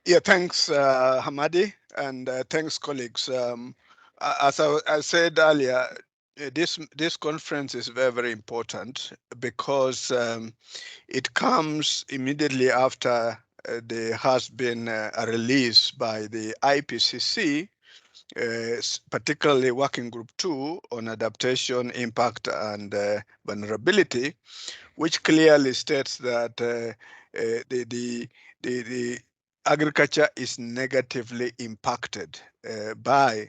Yeah, thanks, Hamadi, and thanks, colleagues. As I said earlier, this conference is very, very important because it comes immediately after there has been a release by the IPCC, particularly Working Group 2 on adaptation, impact, and vulnerability, which clearly states that the agriculture is negatively impacted by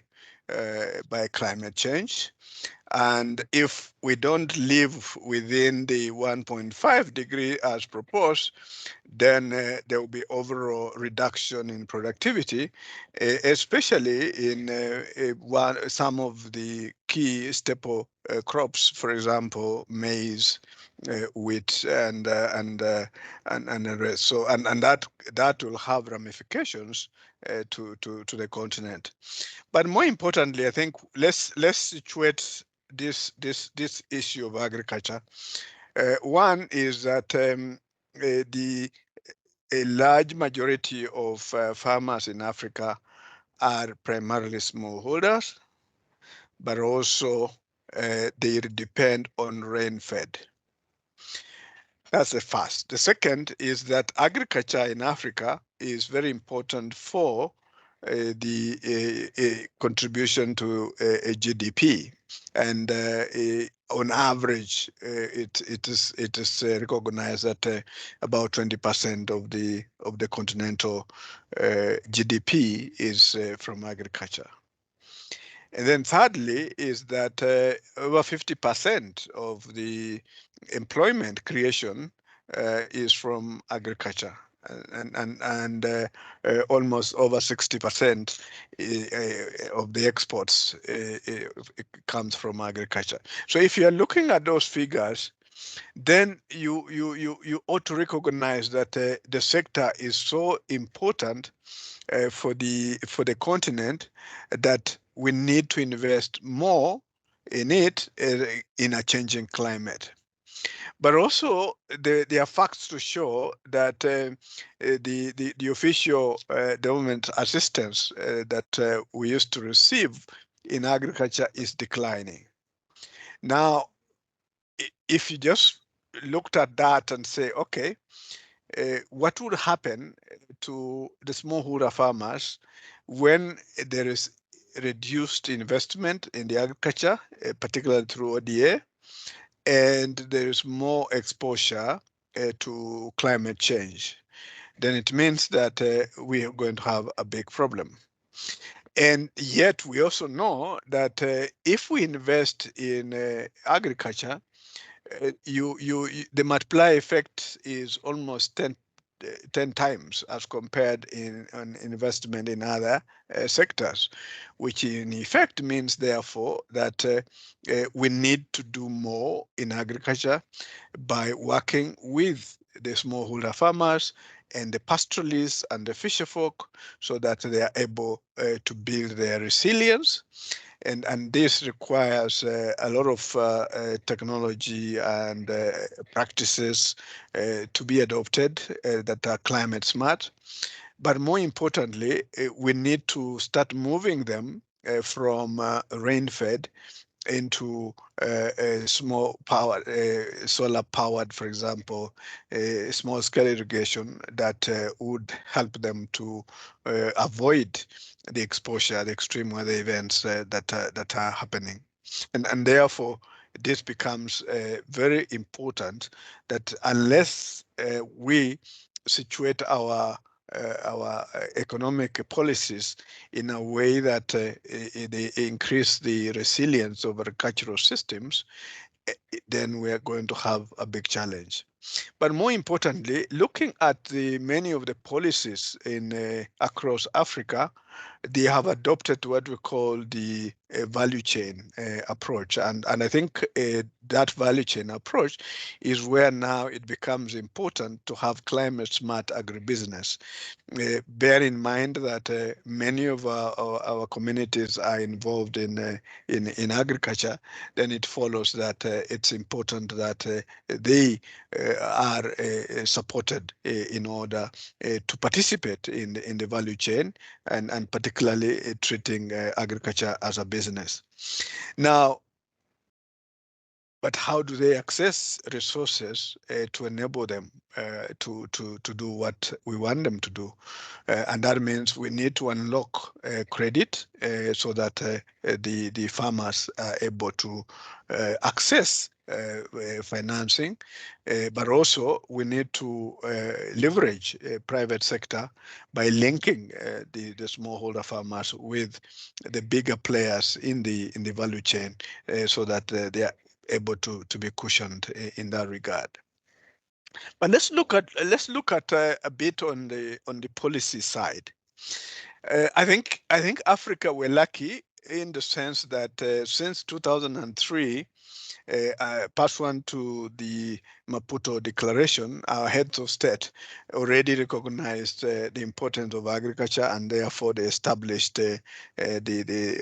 climate change. And if we don't live within the 1.5 degree as proposed, then there will be overall reduction in productivity, especially in some of the key staple crops, for example, maize, wheat, and the rest. So and that will have ramifications to the continent. But more importantly, I think let's situate this issue of agriculture. One is that the a large majority of farmers in Africa are primarily smallholders, but also they depend on rain-fed. That's the first. The second is that agriculture in Africa is very important for the contribution to GDP, and on average, it is recognized that about 20% of the continental GDP is from agriculture. And then thirdly is that over 50% of the employment creation is from agriculture, and almost over 60% of the exports comes from agriculture. So if you are looking at those figures, then you ought to recognize that the sector is so important for the continent that we need to invest more in it in a changing climate. But also, there are facts to show that the official development assistance that we used to receive in agriculture is declining. Now, if you just looked at that and say, okay, what would happen to the smallholder farmers when there is reduced investment in the agriculture, particularly through ODA, and there is more exposure to climate change? Then it means that we are going to have a big problem. And yet we also know that if we invest in agriculture, the multiplier effect is almost 10 times as compared in on investment in other sectors, which in effect means therefore that we need to do more in agriculture by working with the smallholder farmers and the pastoralists and the fisher folk so that they are able to build their resilience, and this requires a lot of technology and practices to be adopted that are climate smart. But more importantly, we need to start moving them from rain-fed into small power, solar powered, for example, small scale irrigation that would help them to avoid the exposure, the extreme weather events that are happening. And therefore, this becomes very important that unless we situate our economic policies in a way that they increase the resilience of agricultural systems, then we are going to have a big challenge. But more importantly, looking at many of the policies in across Africa, they have adopted what we call the value chain approach. And I think that value chain approach is where now it becomes important to have climate smart agribusiness. Bear in mind that many of our communities are involved in agriculture. Then it follows that it's important that they are supported in order to participate in the value chain, and particularly treating agriculture as a business. Now, but how do they access resources to enable them to do what we want them to do? And that means we need to unlock credit so that the farmers are able to access financing, but also we need to leverage private sector by linking the smallholder farmers with the bigger players in the value chain, so that they are able to be cushioned in that regard. But let's look at a bit on the policy side. I think Africa, we're lucky in the sense that since 2003, pursuant to the Maputo Declaration, our heads of state already recognized the importance of agriculture, and therefore they established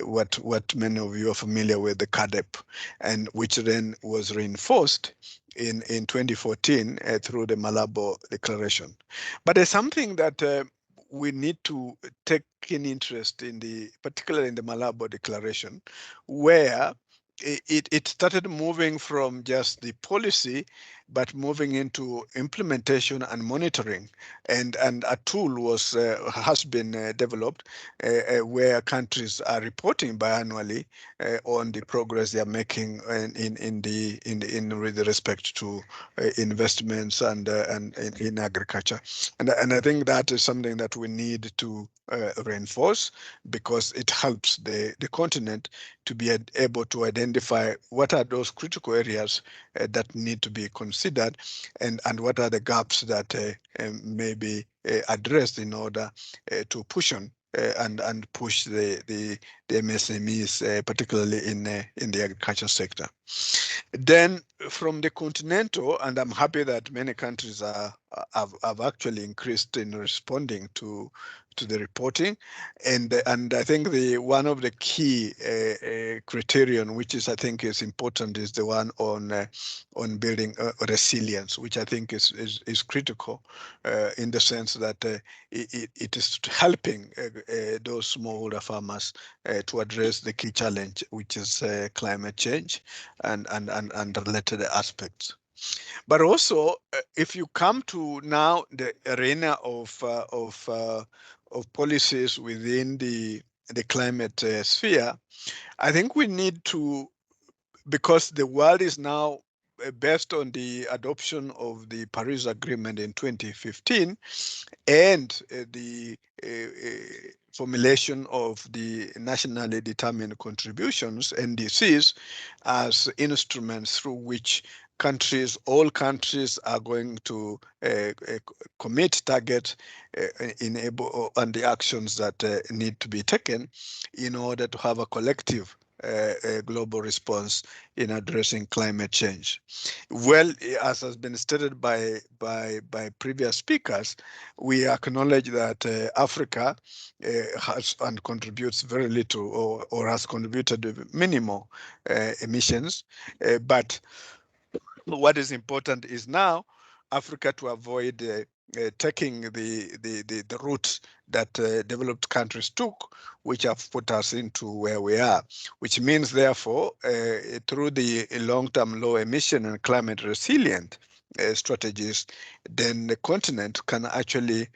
what many of you are familiar with, the CADEP, and which then was reinforced in 2014 through the Malabo Declaration. But there's something that we need to take keen interest in, particularly in the Malabo Declaration, where it started moving from just the policy, but moving into implementation and monitoring, and a tool has been developed where countries are reporting biannually on the progress they are making with respect to investments and in agriculture, and I think that is something that we need to reinforce, because it helps the continent to be able to identify what are those critical areas that need to be considered, and what are the gaps that may be addressed in order to push on and push the MSMEs, particularly in the agriculture sector. Then from the continental, and I'm happy that many countries have actually increased in responding to the reporting, and I think one of the key criterion, which I think is important, is the one on building resilience, which I think is critical in the sense that it is helping those smallholder farmers to address the key challenge, which is climate change and related aspects. But also, if you come to now the arena of policies within the climate sphere, I think we need to, because the world is now based on the adoption of the Paris Agreement in 2015 and the formulation of the nationally determined contributions, NDCs, as instruments through which all countries are going to commit targets on the actions that need to be taken in order to have a collective global response in addressing climate change. Well, as has been stated by previous speakers, we acknowledge that Africa has and contributes very little, or has contributed minimal emissions, but what is important is now Africa to avoid taking the route that developed countries took, which have put us into where we are, which means, therefore, through the long-term low emission and climate resilient strategies, then the continent can actually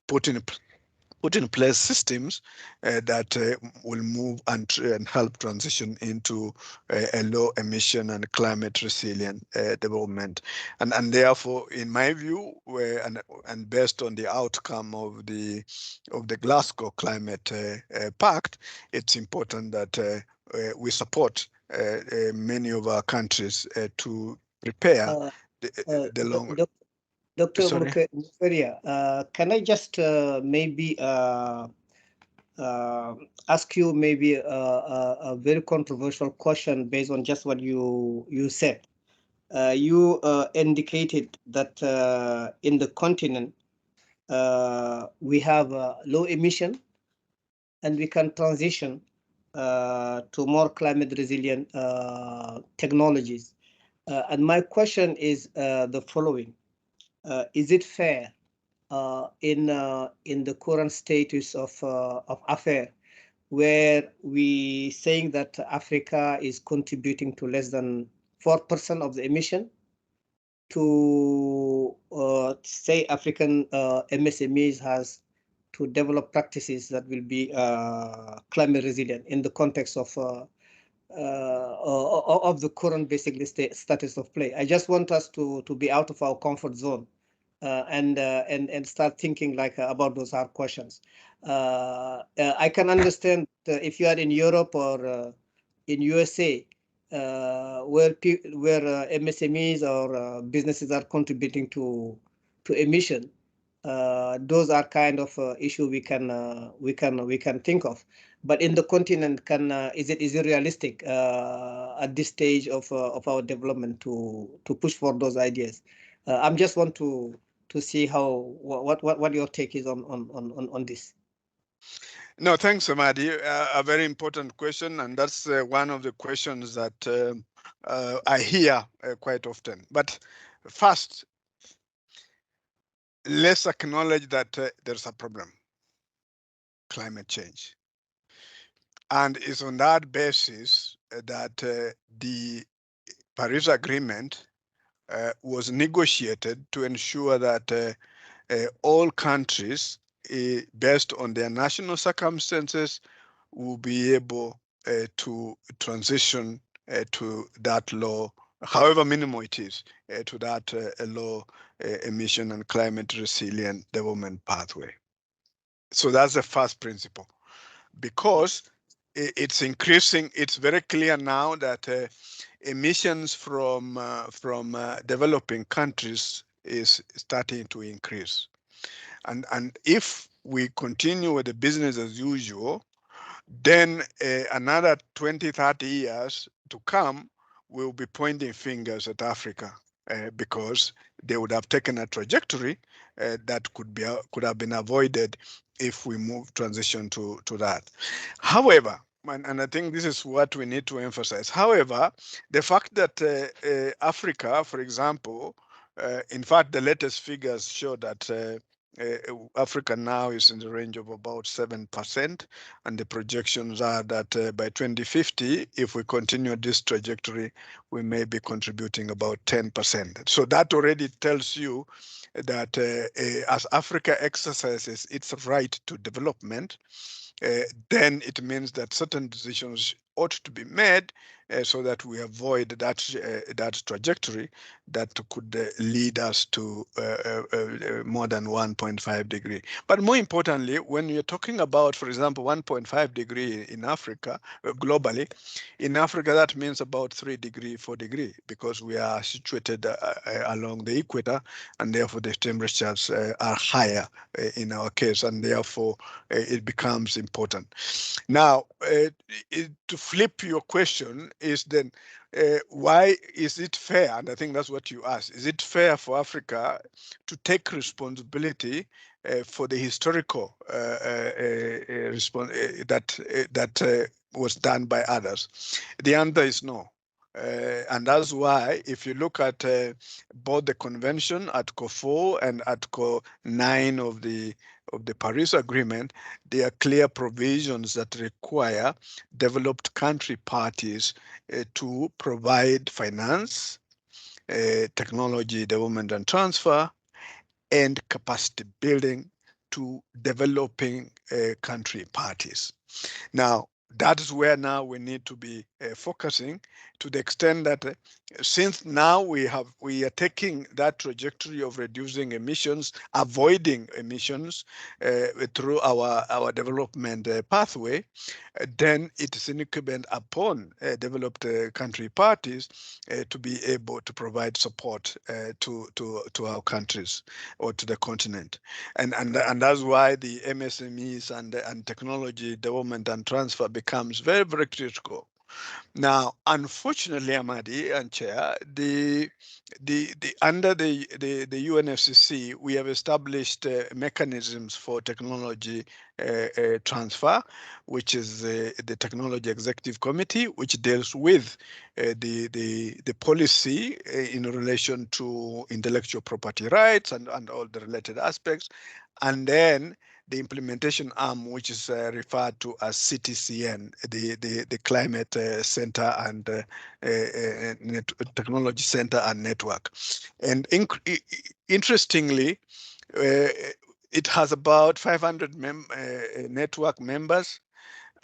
put in place systems that will move and help transition into a low emission and climate resilient development. And therefore, in my view, and based on the outcome of the Glasgow Climate Pact, it's important that we support many of our countries to prepare the long. Dr. Mukoya, can I just maybe ask you maybe a very controversial question based on just what you said? You indicated that in the continent we have low emission, and we can transition to more climate resilient technologies. And my question is the following: is it fair in the current status of affair, where we saying that Africa is contributing to less than 4% of the emission, to say African MSMEs has to develop practices that will be climate resilient in the context of the current basically status of play. I just want us to be out of our comfort zone and start thinking like about those hard questions. I can understand if you are in Europe or in USA, where MSMEs or businesses are contributing to emission. Those are kind of issue we can think of. But in the continent, is it realistic at this stage of our development to push for those ideas? I'm just want to see how what your take is on this. No, thanks, Amadi. A very important question, and that's one of the questions that I hear quite often. But first, let's acknowledge that there's a problem, climate change. And it's on that basis that the Paris Agreement was negotiated to ensure that all countries, based on their national circumstances, will be able to transition to that low, however minimal it is, to that low emission and climate resilient development pathway. So that's the first principle, because it's increasing. It's very clear now that emissions from developing countries is starting to increase, and if we continue with the business as usual, then another 20, 30 years to come, we'll be pointing fingers at Africa because they would have taken a trajectory that could have been avoided if we transition to that. However, and I think this is what we need to emphasize. However, the fact that Africa, for example, in fact, the latest figures show that Africa now is in the range of about 7%, and the projections are that by 2050, if we continue this trajectory, we may be contributing about 10%. So that already tells you that as Africa exercises its right to development, then it means that certain decisions ought to be made so that we avoid that trajectory that could lead us to more than 1.5 degree. But more importantly, when you're talking about, for example, 1.5 degree in Africa, globally, in Africa, that means about 3 degree, 4 degree, because we are situated along the equator, and therefore the temperatures are higher in our case, and therefore it becomes important. Now, to flip your question is then, why is it fair? And I think that's what you asked. Is it fair for Africa to take responsibility for the historical response that was done by others? The answer is no. And that's why, if you look at both the convention, Article 4 and Article 9 of the Paris Agreement, there are clear provisions that require developed country parties to provide finance, technology development and transfer, and capacity building to developing country parties. Now, that is where now we need to be focusing, to the extent that since now we are taking that trajectory of reducing emissions, avoiding emissions through our development pathway, then it is incumbent upon developed country parties to be able to provide support to our countries or to the continent, and that's why the MSMEs and technology development and transfer becomes very, very critical. Now, unfortunately, Amadi and Chair, under the UNFCCC, we have established mechanisms for technology transfer, which is the Technology Executive Committee, which deals with the policy in relation to intellectual property rights and all the related aspects, and then the implementation arm, which is referred to as CTCN, the Climate Center and Technology Center and Network. And interestingly, it has about 500 network members,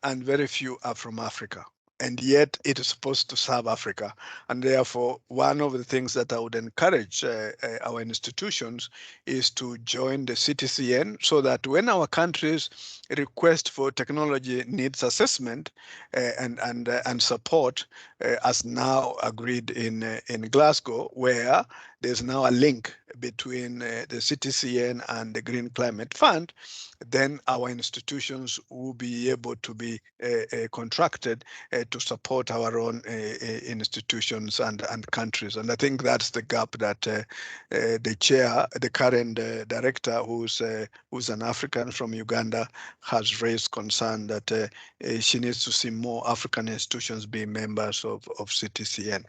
and very few are from Africa. And yet it is supposed to serve Africa. And therefore, one of the things that I would encourage our institutions is to join the CTCN so that when our countries request for technology needs assessment and support, as now agreed in Glasgow, where there's now a link between the CTCN and the Green Climate Fund, then our institutions will be able to be contracted to support our own institutions and countries. And I think that's the gap that the chair, the current director, who's an African from Uganda, has raised concern that she needs to see more African institutions being members of CTCN.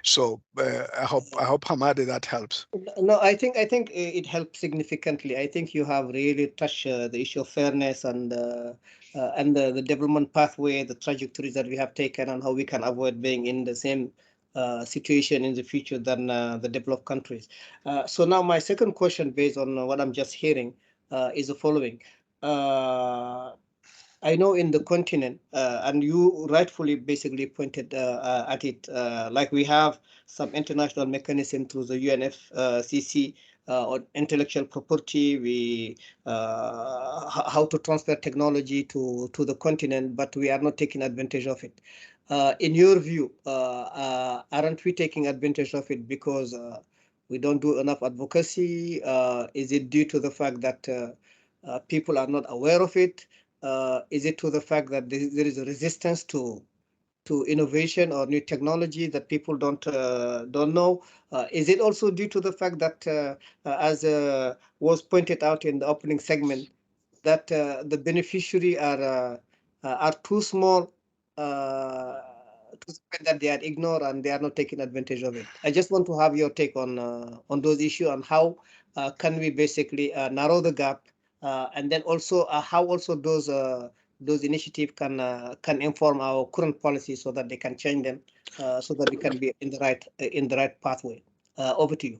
So I hope Hamadi, that helps. No, I think it helps significantly. I think you have really touched the issue of fairness and the development pathway, the trajectories that we have taken, and how we can avoid being in the same situation in the future than the developed countries. So now my second question, based on what I'm just hearing, is the following. I know in the continent, and you rightfully basically pointed at it, like we have some international mechanism through the UNFCCC on intellectual property, how to transfer technology to the continent, but we are not taking advantage of it. In your view, aren't we taking advantage of it because we don't do enough advocacy? Is it due to the fact that people are not aware of it? Is it to the fact that there is a resistance to innovation or new technology that people don't know? Is it also due to the fact that, as was pointed out in the opening segment, that the beneficiary are too small to spend, that they are ignored and they are not taking advantage of it? I just want to have your take on those issues and how can we basically narrow the gap, and then also how also those initiatives can inform our current policies so that they can change them, so that we can be in the right pathway. Over to you.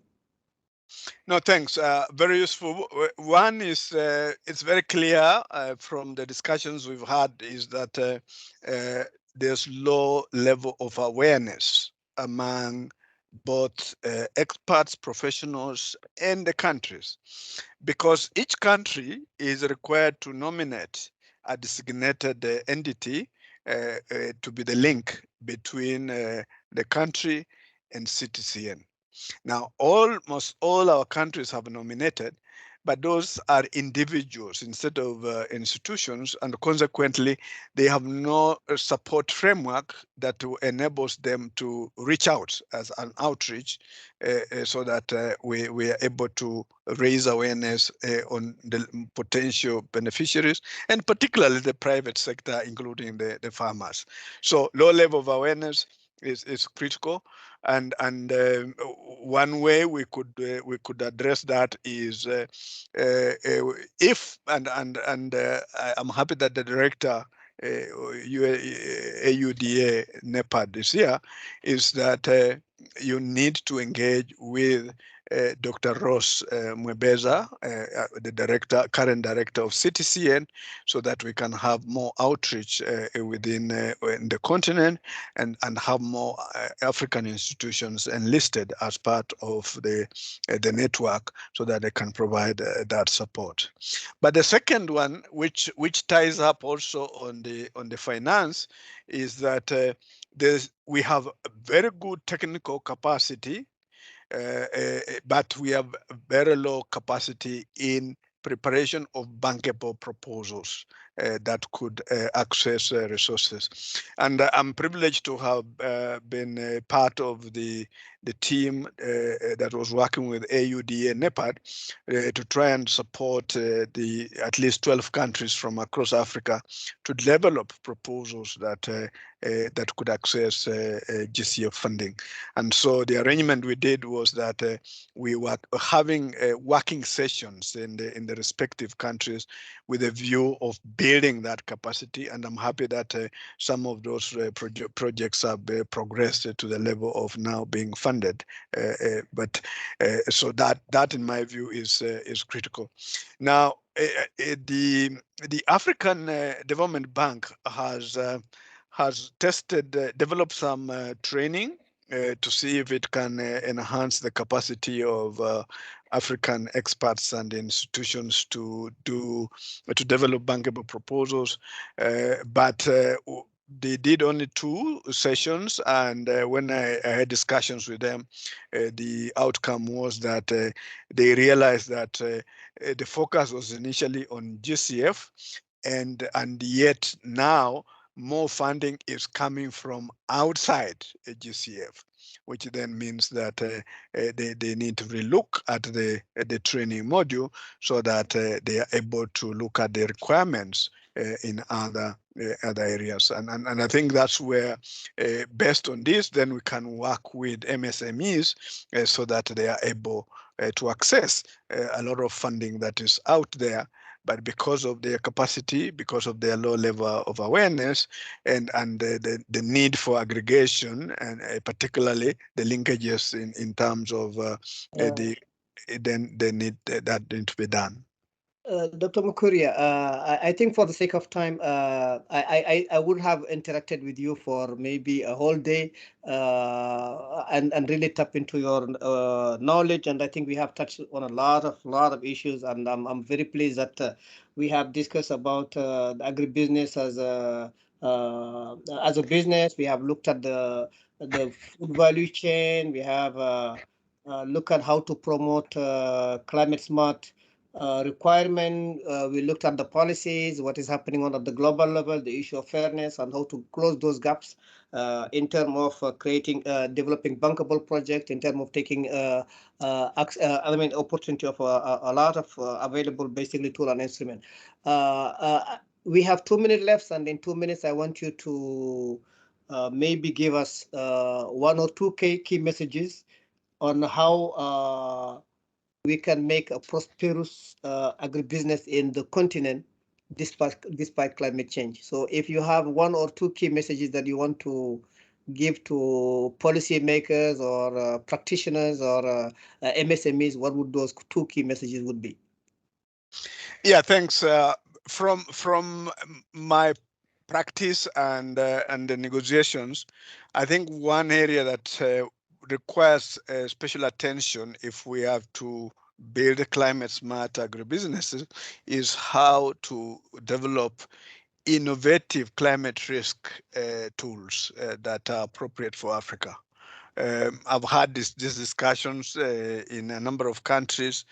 No, thanks. Very useful. One is it's very clear from the discussions we've had is that there's low level of awareness among both experts, professionals, and the countries, because each country is required to nominate a designated entity to be the link between the country and CTCN. Now, almost all our countries have nominated, but those are individuals instead of institutions, and consequently, they have no support framework that enables them to reach out as an outreach, so that we are able to raise awareness on the potential beneficiaries, and particularly the private sector, including the farmers. So low level of awareness is critical. And one way we could address that is if I'm happy that the director AUDA NEPAD is here, is that you need to engage with Dr. Ross Mwebeza, the current director of CTCN, so that we can have more outreach within in the continent, and have more African institutions enlisted as part of the network, so that they can provide that support. But the second one, which ties up also on the finance, is that we have a very good technical capacity, but we have very low capacity in preparation of bankable proposals that could access resources. And I'm privileged to have been part of the the team that was working with AUD and NEPAD to try and support the at least 12 countries from across Africa to develop proposals that could access GCF funding. And so the arrangement we did was that we were having working sessions in the respective countries with a view of building that capacity. And I'm happy that some of those projects have progressed to the level of now being funded. But so that in my view is critical. Now, the African Development Bank has developed some training to see if it can enhance the capacity of African experts and institutions to develop bankable proposals, but they did only 2 sessions, and when I had discussions with them, the outcome was that they realized that the focus was initially on GCF, and yet now more funding is coming from outside GCF, which then means that they need to relook at the training module so that they are able to look at the requirements in other areas. And I think that's where, based on this, then we can work with MSMEs so that they are able to access a lot of funding that is out there, but because of their capacity, because of their low level of awareness, and the need for aggregation, and particularly the linkages in terms of then they need that to be done. Dr. Mukuria, I think for the sake of time, I would have interacted with you for maybe a whole day and really tap into your knowledge. And I think we have touched on a lot of issues. And I'm very pleased that we have discussed about the agribusiness as a business. We have looked at the food value chain. We have looked at how to promote climate smart requirement. We looked at the policies, what is happening on at the global level, the issue of fairness, and how to close those gaps in terms of creating, developing bankable project, in terms of taking, opportunity of a lot of available basically tool and instrument. We have 2 minutes left, and in 2 minutes, I want you to maybe give us 1 or 2 key messages on how we can make a prosperous agribusiness in the continent despite climate change. So if you have 1 or 2 key messages that you want to give to policymakers or practitioners or MSMEs, what would those 2 key messages would be? Yeah, thanks. From my practice and the negotiations, I think one area that requires special attention if we have to build climate smart agribusinesses is how to develop innovative climate risk tools that are appropriate for Africa. I've had these discussions in a number of countries,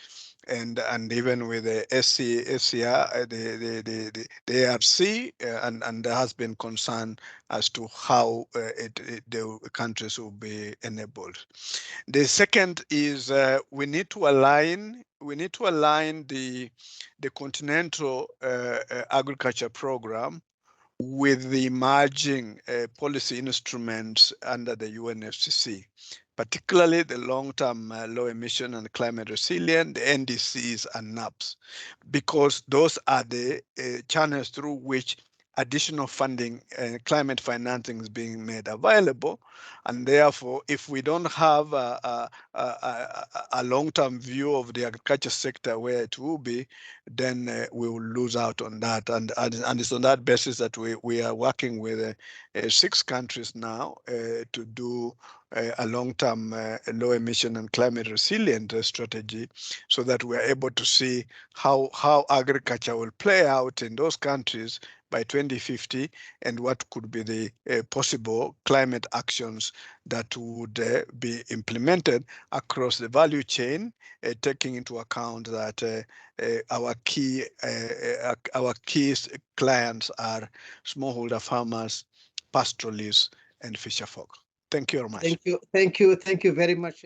and even with the SCR, the ARC, and there has been concern as to how the countries will be enabled. The second is we need to align the continental agriculture program with the emerging policy instruments under the UNFCCC, particularly the long-term low emission and climate resilient, the NDCs and NAPs, because those are the channels through which additional funding and climate financing is being made available. And therefore, if we don't have a long-term view of the agriculture sector where it will be, then we will lose out on that. And it's on that basis that we are working with 6 countries now to do a long-term low emission and climate resilient strategy, so that we are able to see how agriculture will play out in those countries by 2050, and what could be the possible climate actions that would be implemented across the value chain, taking into account that our key clients are smallholder farmers, pastoralists, and fisher folk. Thank you very much. Thank you very much.